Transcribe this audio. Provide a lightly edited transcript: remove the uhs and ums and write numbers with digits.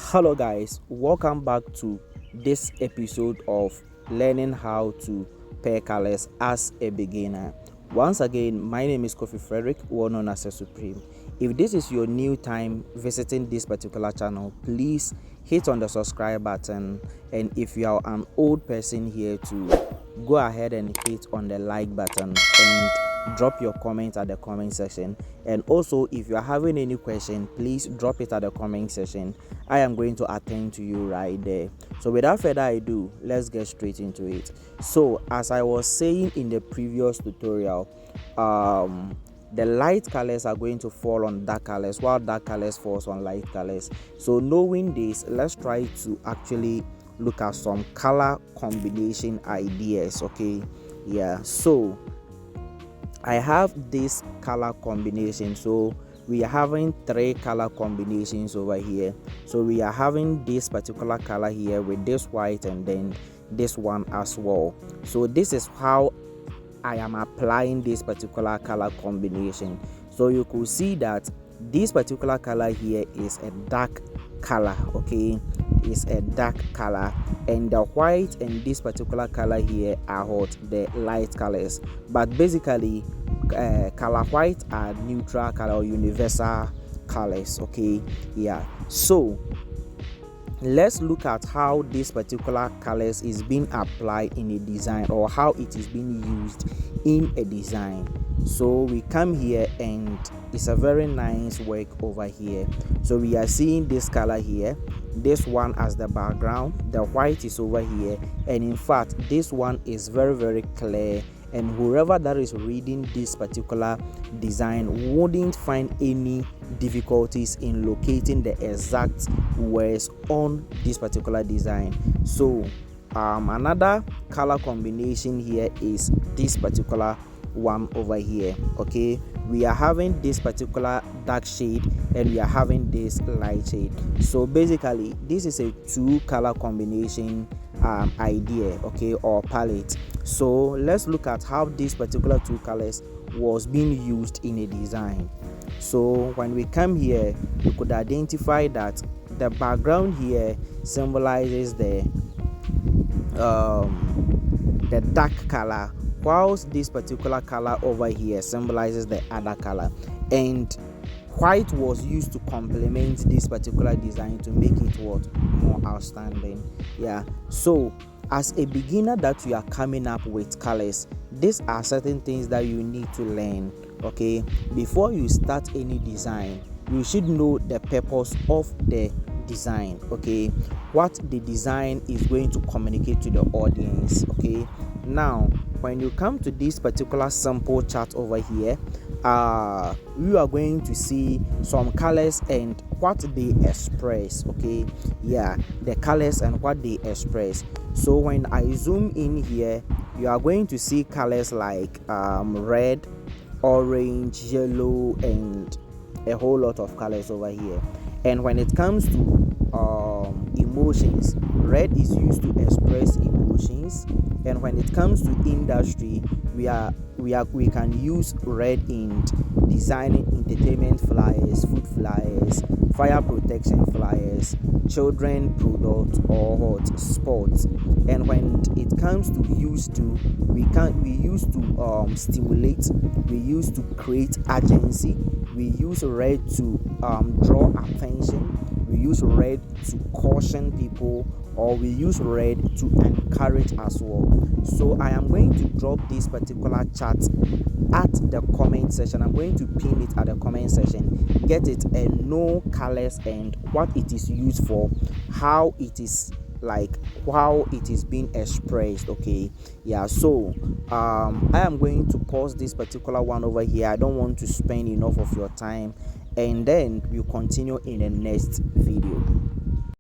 Hello guys, welcome back to this episode of learning how to pair colors as a beginner. Once again, my name is Kofi Frederick, well known as a Supreme. If this is your new time visiting this particular channel, please hit on the subscribe button, and if you are an old person here, to go ahead and hit on the like button and drop your comment at the comment section. And also, if you are having any question, please drop it at the comment section. I am going to attend to you right there. So without further ado, let's get straight into it. So as I was saying in the previous tutorial, the light colors are going to fall on dark colors while dark colors falls on light colors. So knowing this, let's try to actually look at some color combination ideas. Okay, yeah, so I have this color combination. So we are having three color combinations over here. So we are having this particular color here with this white and then this one as well. So this is how I am applying this particular color combination. So you could see that this particular color here is a dark color. Okay, is a dark color, and the white and this particular color here are what the light colors. But basically color white are neutral color or universal colors. Okay, yeah, so let's look at how this particular colors is being applied in a design, or how it is being used in a design. So we come here and it's a very nice work over here. So we are seeing this color here, this one as the background, the white is over here, and in fact this one is very clear, and whoever that is reading this particular design wouldn't find any difficulties in locating the exact words on this particular design. So another color combination here is this particular one over here. Okay, we are having this particular dark shade and we are having this light shade. So basically this is a two color combination idea, okay, or palette. So let's look at how this particular two colors was being used in a design. So when we come here, you could identify that the background here symbolizes the dark color, whilst this particular color over here symbolizes the other color, and white was used to complement this particular design to make it more outstanding. Yeah, so as a beginner that you are coming up with colors, these are certain things that you need to learn. Okay, before you start any design, you should know the purpose of the design. Okay, what the design is going to communicate to the audience. Okay, now when you come to this particular sample chart over here, you are going to see some colors and what they express. Okay, yeah, the colors and what they express. So when I zoom in here, you are going to see colors like red, orange, yellow, and a whole lot of colors over here. And when it comes to emotions, red is used to express emotions, and when it comes to industry, we can use red in designing entertainment flyers, food flyers, fire protection flyers, children products, or sports. And when it comes to we use to stimulate, we use to create urgency, we use red to draw attention, we use red to caution people, or we use red to encourage as well. So I am going to drop this particular chart at the comment section. I'm going to pin it at the comment section. Get it and know colors and what it is used for, how it is being expressed. Okay, yeah, so I am going to pause this particular one over here. I don't want to spend enough of your time, and then we'll continue in the next video.